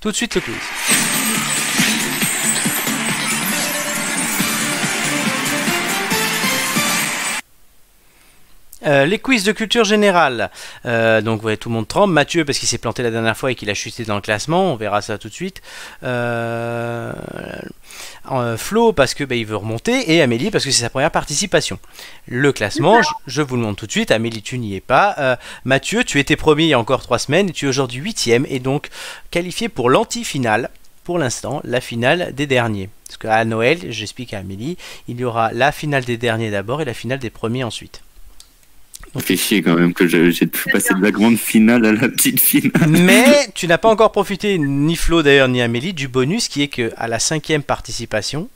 Tout de suite le quiz. Les quiz de culture générale. Donc ouais, tout le monde tremble. Mathieu parce qu'il s'est planté la dernière fois et qu'il a chuté dans le classement. On verra ça tout de suite. Flo parce que il veut remonter. Et Amélie parce que c'est sa première participation. Le classement, je vous le montre tout de suite. Amélie, tu n'y es pas. Mathieu, tu étais premier il y a encore 3 semaines. Et tu es aujourd'hui 8e. Et donc qualifié pour l'anti-finale. Pour l'instant, la finale des derniers. Parce qu'à Noël, j'explique à Amélie, il y aura la finale des derniers d'abord et la finale des premiers ensuite. Ça fait chier quand même que j'ai pu passer de la grande finale à la petite finale. Mais tu n'as pas encore profité, ni Flo d'ailleurs, ni Amélie, du bonus qui est que à la 5e participation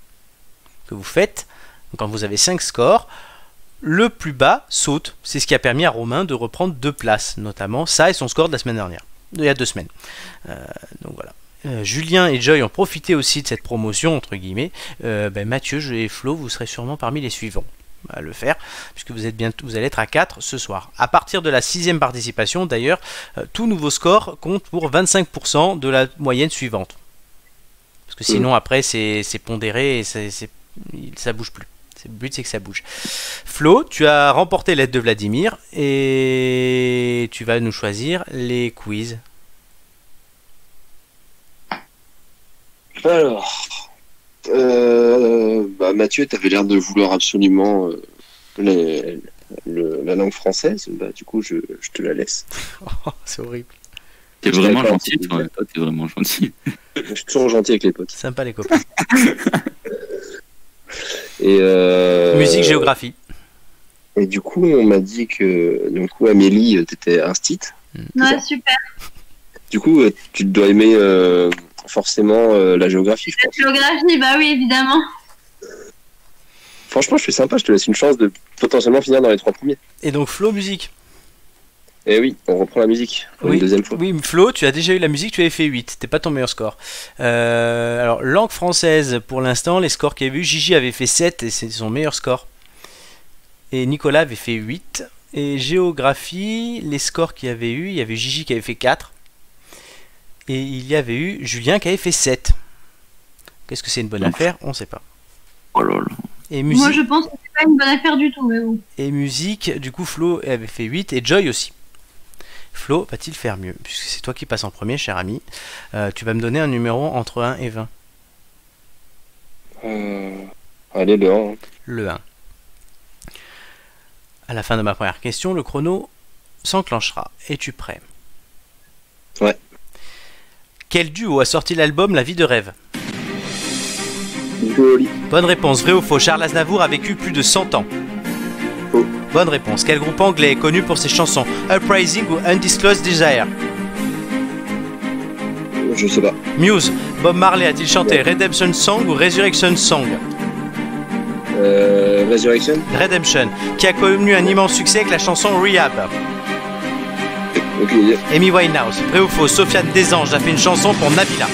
que vous faites, quand vous avez 5 scores, le plus bas saute. C'est ce qui a permis à Romain de reprendre 2 places, notamment ça et son score de la semaine dernière, il y a 2 semaines. Donc voilà. Julien et Joy ont profité aussi de cette promotion, entre guillemets. Mathieu et Flo, vous serez sûrement parmi les suivants à le faire, puisque vous allez être à 4 ce soir. À partir de la 6e participation, d'ailleurs, tout nouveau score compte pour 25% de la moyenne suivante. Parce que sinon, après, c'est pondéré et ça bouge plus. Le but, c'est que ça bouge. Flo, tu as remporté l'aide de Vladimir et tu vas nous choisir les quiz. Alors... Mathieu, tu avais l'air de vouloir absolument la langue française. Du coup, je te la laisse. C'est horrible. T'es vraiment gentil, toi. T'es vraiment gentil. Je suis toujours gentil avec les potes. Sympa les copains. Et musique, géographie. Et du coup, on m'a dit que Amélie, t'étais instite. Ouais, super. Du coup, tu dois aimer forcément la géographie, je pense. La géographie, bah oui, évidemment. Franchement, je suis sympa, je te laisse une chance de potentiellement finir dans les 3 premiers. Et donc Flo, musique. Et oui, on reprend la musique pour une deuxième fois. Oui, Flo, tu as déjà eu la musique, tu avais fait 8, c'était pas ton meilleur score. Alors, langue française, pour l'instant, les scores qu'il y avait eu, Gigi avait fait 7 et c'est son meilleur score. Et Nicolas avait fait 8. Et géographie, les scores qu'il y avait eu, il y avait Gigi qui avait fait 4. Et il y avait eu Julien qui avait fait 7. Qu'est-ce que c'est une bonne affaire? On ne sait pas. Oh là là. Et musique, moi, je pense que c'est pas une bonne affaire du tout, mais bon. Et musique, du coup, Flo avait fait 8 et Joy aussi. Flo va-t-il faire mieux? Puisque c'est toi qui passes en premier, cher ami. Tu vas me donner un numéro entre 1 et 20. Allez, le 1. Le 1. À la fin de ma première question, le chrono s'enclenchera. Es-tu prêt? Ouais. Quel duo a sorti l'album La vie de rêve? Joli. Bonne réponse, vrai ou faux? Charles Aznavour a vécu plus de 100 ans. Faux. Bonne réponse. Quel groupe anglais est connu pour ses chansons Uprising ou Undisclosed Desire? Je sais pas. Muse. Bob Marley a-t-il chanté Redemption Song ou Resurrection Song? Resurrection. Redemption. Qui a connu un immense succès avec la chanson Rehab? Aucune idée. Amy Winehouse. Vrai ou faux? Sofiane Desanges a fait une chanson pour Nabila.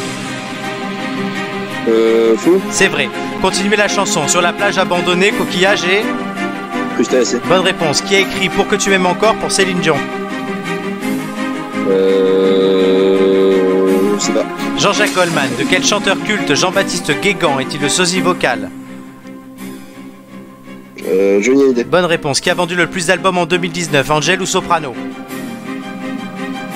Faux. C'est vrai. Continuez la chanson. Sur la plage abandonnée, coquillage et... Crustacé. Bonne réponse. Qui a écrit Pour que tu m'aimes encore pour Céline Dion? Je sais pas. Jean-Jacques Goldman. De quel chanteur culte Jean-Baptiste Guégan est-il le sosie vocal? Johnny Hallyday. Bonne réponse. Qui a vendu le plus d'albums en 2019? Angèle ou Soprano?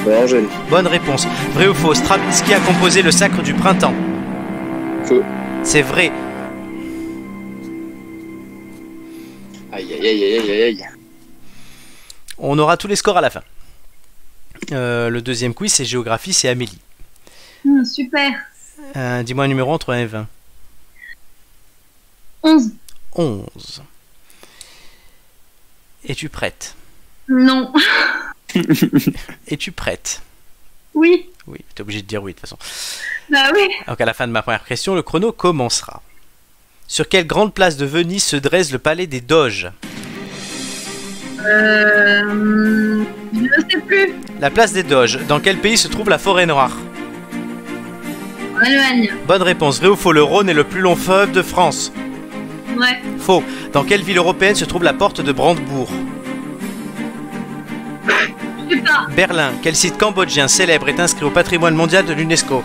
Angèle. Bonne réponse. Vrai ou faux? Stravinsky a composé le Sacre du printemps? Faux. C'est vrai. Aïe aïe aïe aïe aïe aïe. On aura tous les scores à la fin. Le deuxième quiz, c'est géographie, c'est Amélie. Super. Dis-moi un numéro entre 1 et 20. 11. 11. Es-tu prête? Non. Es-tu prête? Oui. Oui, tu es obligé de dire oui de toute façon. Bah oui. Donc à la fin de ma première question, le chrono commencera. Sur quelle grande place de Venise se dresse le palais des Doges? Je ne sais plus. La place des Doges. Dans quel pays se trouve la forêt noire? En Allemagne. Bonne réponse. Vrai ou faux? Le Rhône est le plus long fleuve de France? Ouais. Faux. Dans quelle ville européenne se trouve la porte de Brandebourg? Je sais pas. Berlin. Quel site cambodgien célèbre est inscrit au patrimoine mondial de l'UNESCO?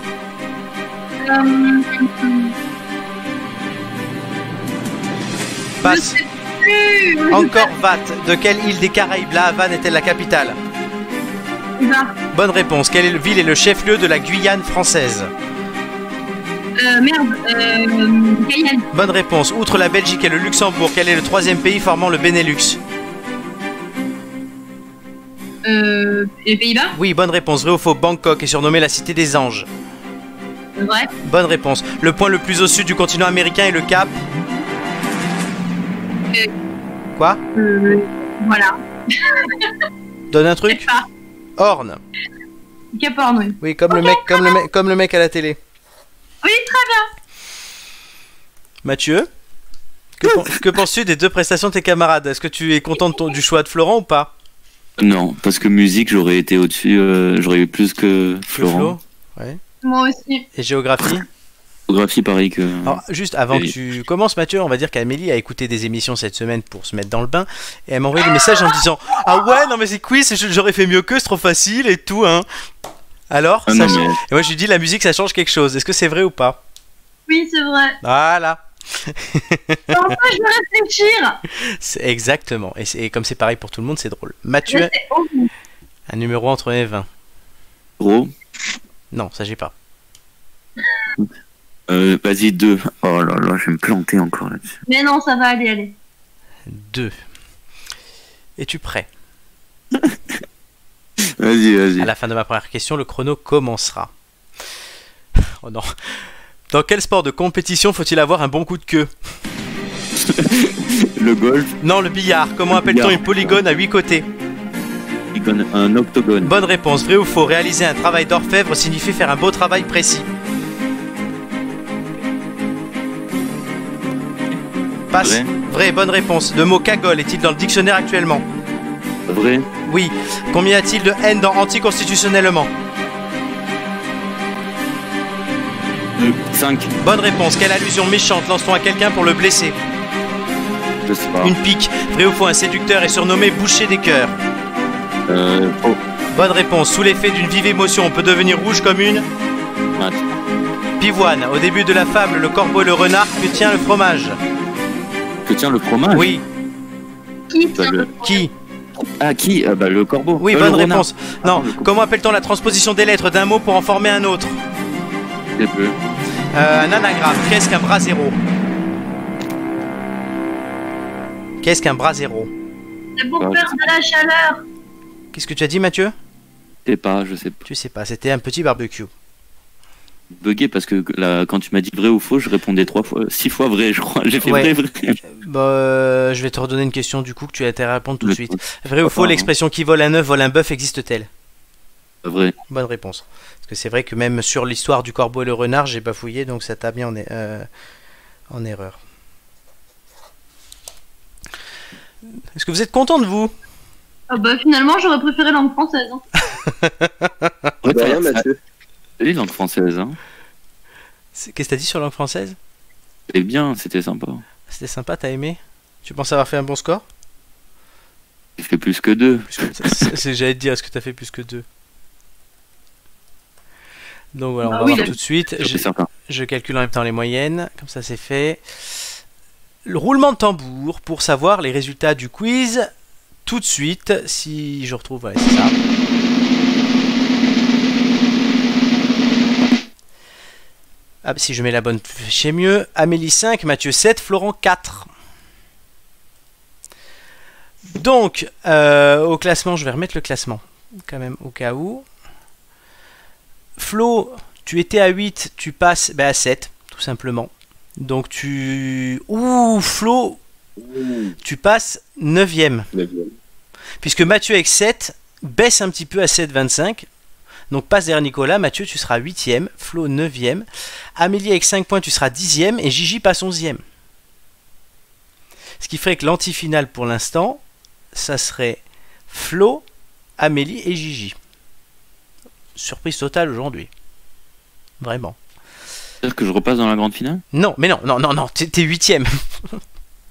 Je Passe. sais plus. Encore Vat. De quelle île des Caraïbes la Havane est-elle la capitale? Cuba. Bonne réponse. Quelle ville est le chef-lieu de la Guyane française? Merde. Guyane. Bonne réponse. Outre la Belgique et le Luxembourg, quel est le troisième pays formant le Benelux? Les Pays-Bas. Oui, bonne réponse. Vrai ou faux? Bangkok est surnommée la cité des anges. Vrai. Bonne réponse. Le point le plus au sud du continent américain est le Cap. Quoi? Voilà. Donne un Je sais truc. pas. Horn. Cap Horn, oui. Oui, comme le mec à la télé. Oui, très bien. Mathieu, que penses-tu des deux prestations de tes camarades? Est-ce que tu es content du choix de Florent ou pas? Non, parce que musique, j'aurais été au-dessus, j'aurais eu plus que Florent. Flo ouais. Moi aussi. Et géographie? Géographie, pareil que. Alors, juste avant Et- que tu commences, Mathieu, on va dire qu'Amélie a écouté des émissions cette semaine pour se mettre dans le bain et elle m'a envoyé des messages en disant ah ouais, non mais c'est quiz, j'aurais fait mieux que c'est trop facile et tout, hein. Alors, Ah ça non, change- mais- et moi je lui dis la musique ça change quelque chose. Est-ce que c'est vrai ou pas? Oui, c'est vrai. Voilà, Enfin, je vais réfléchir. c'est exactement. Et comme c'est pareil pour tout le monde, c'est drôle. Mathieu, C'est horrible. un numéro entre 1 et 20. Gros. Non, ça j'ai pas. Vas-y, 2. Oh là là, je vais me planter encore là-dessus. Mais non, ça va aller, allez. 2. Es-tu prêt? Vas-y. À la fin de ma première question, le chrono commencera. Oh non. Dans quel sport de compétition faut-il avoir un bon coup de queue? Le golf, Non, le billard. Comment Le appelle-t-on billard. une polygone à 8 côtés? un octogone. Bonne réponse. Vrai ou faux? Réaliser un travail d'orfèvre signifie faire un beau travail précis. Passe. Vrai. Vrai, bonne réponse. Le mot cagole est-il dans le dictionnaire actuellement? Vrai. Oui. Combien y a-t-il de haine dans anticonstitutionnellement? 5. Bonne réponse. Quelle allusion méchante lance-t-on à quelqu'un pour le blesser? Je sais pas. Une pique. Vrai ou faux? Un séducteur est surnommé boucher des cœurs. Faux. Bonne réponse. Sous l'effet d'une vive émotion, on peut devenir rouge comme une Mat. pivoine. Au début de la fable, le corbeau et le renard, que tient le fromage? Que tient le fromage? Oui. Qui Bah, tient le- Qui? Ah, qui? Bah, le corbeau. Oui, Le bonne renard. réponse. Non. le corbeau. Comment appelle-t-on la transposition des lettres d'un mot pour en former un autre? C'est peu. Un anagramme. Qu'est-ce qu'un bras zéro? Qu'est-ce qu'un bras zéro? C'est pour Ah, faire de la chaleur. Qu'est-ce que tu as dit, Mathieu? Je sais pas. Tu sais pas. C'était un petit barbecue. Bugué parce que là, quand tu m'as dit vrai ou faux, je répondais 6 fois vrai, je crois. J'ai fait Ouais. vrai. Je vais te redonner une question du coup que tu as intérêt à répondre tout de Le- suite. Vrai ou faux? Pardon. L'expression qui vole un œuf vole un bœuf existe-t-elle? Vrai. Bonne réponse. Parce que c'est vrai que même sur l'histoire du corbeau et le renard, j'ai bafouillé, donc ça t'a mis en erreur. Est-ce que vous êtes content de vous? Ah bah finalement, j'aurais préféré langue française. Hein. Ouais, De rien, ça- Mathieu. C'est langue française, hein. Qu'est-ce que t'as dit sur la langue française? C'était bien, c'était sympa. C'était sympa, t'as aimé? Tu penses avoir fait un bon score? J'ai fait plus que 2. J'allais te dire, est-ce que t'as fait plus que 2? Donc voilà, on Bah va oui, voir là- tout de suite. C'est certain. Je calcule en même temps les moyennes, comme ça c'est fait. Le roulement de tambour pour savoir les résultats du quiz tout de suite, si je retrouve, ouais, c'est ça. Ah, si je mets la bonne chez mieux. Amélie 5, Mathieu 7, Florent 4. Donc, au classement, je vais remettre le classement, quand même, au cas où. Flo, tu étais à 8, tu passes à 7, tout simplement. Donc tu... Ouh, Flo, tu passes 9ème. Puisque Mathieu avec 7 baisse un petit peu à 7,25. Donc passe derrière Nicolas. Mathieu, tu seras 8ème. Flo, 9ème. Amélie avec 5 points, tu seras 10ème. Et Gigi passe 11ème. Ce qui ferait que l'antifinale pour l'instant, ça serait Flo, Amélie et Gigi. Surprise totale aujourd'hui. Vraiment. C'est-à-dire que je repasse dans la grande finale? Non, mais non, t'es 8ème.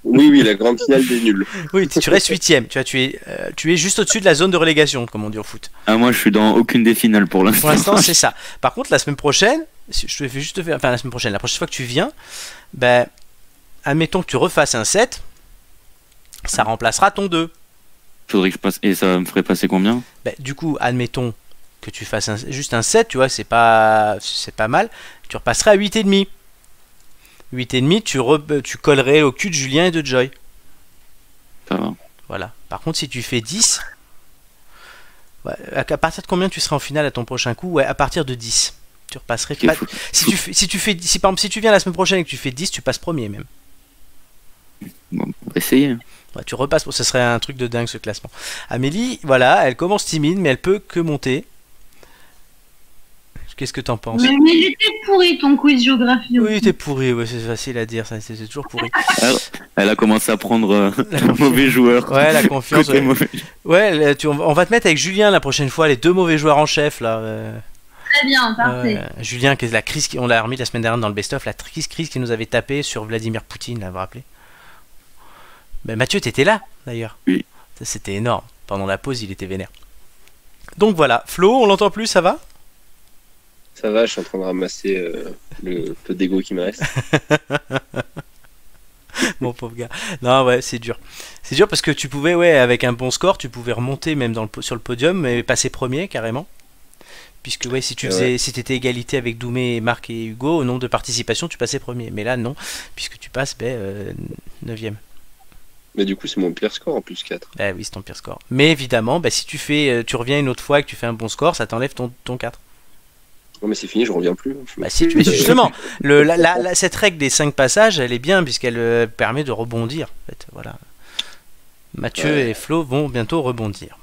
Oui, la grande finale des nuls. Oui, tu restes 8ème. Tu es juste au-dessus de la zone de relégation, comme on dit au foot. Ah, moi, je suis dans aucune des finales pour l'instant. Pour l'instant, c'est ça. Par contre, la semaine prochaine, je te fais juste faire, enfin la semaine prochaine, la prochaine fois que tu viens, ben, admettons que tu refasses un 7, ça remplacera ton 2. Faudrait que je passe. Et ça me ferait passer combien? Ben, du coup, admettons que tu fasses juste un 7, tu vois, c'est pas mal. Tu repasserais à 8,5. 8,5, tu collerais au cul de Julien et de Joy. Ça va. Voilà. Par contre, si tu fais 10, ouais, à partir de combien tu seras en finale à ton prochain coup? Ouais, à partir de 10. Tu repasserais pas. Si par exemple, si tu viens la semaine prochaine et que tu fais 10, tu passes premier même. Bon, on va essayer. Ouais, tu repasses, ce serait un truc de dingue ce classement. Amélie, voilà, elle commence timide, mais elle peut que monter. Qu'est-ce que t'en penses? Mais il était pourri ton quiz géographie. Oui, t'es pourri, ouais, c'est facile à dire, ça, c'est toujours pourri. Elle a commencé à prendre mauvais joueur. Ouais, la confiance. Côté Ouais, mauvais. ouais on va te mettre avec Julien la prochaine fois, les 2 mauvais joueurs en chef là. Très bien, parfait. Julien, la crise, on l'a remis la semaine dernière dans le best-of, la crise qui nous avait tapé sur Vladimir Poutine, là, vous vous rappelez? Ben, Mathieu, t'étais là d'ailleurs. Oui. Ça, c'était énorme. Pendant la pause, il était vénère. Donc voilà, Flo, on l'entend plus, ça va? Ça va, je suis en train de ramasser le peu d'ego qui me reste. Mon pauvre gars. Non, ouais, c'est dur. C'est dur parce que tu pouvais, ouais, avec un bon score, tu pouvais remonter même sur le podium et passer premier carrément. Puisque, ouais, si t'étais égalité avec Doumé, Marc et Hugo, au nombre de participations, tu passais premier. Mais là, non, puisque tu passes 9ème. Mais du coup, c'est mon pire score en plus 4. Eh oui, c'est ton pire score. Mais évidemment, si tu reviens une autre fois et que tu fais un bon score, ça t'enlève ton 4. Non, mais c'est fini, je reviens plus. Bah si, justement, cette règle des 5 passages, elle est bien puisqu'elle permet de rebondir. En fait, voilà. Mathieu et Flo vont bientôt rebondir.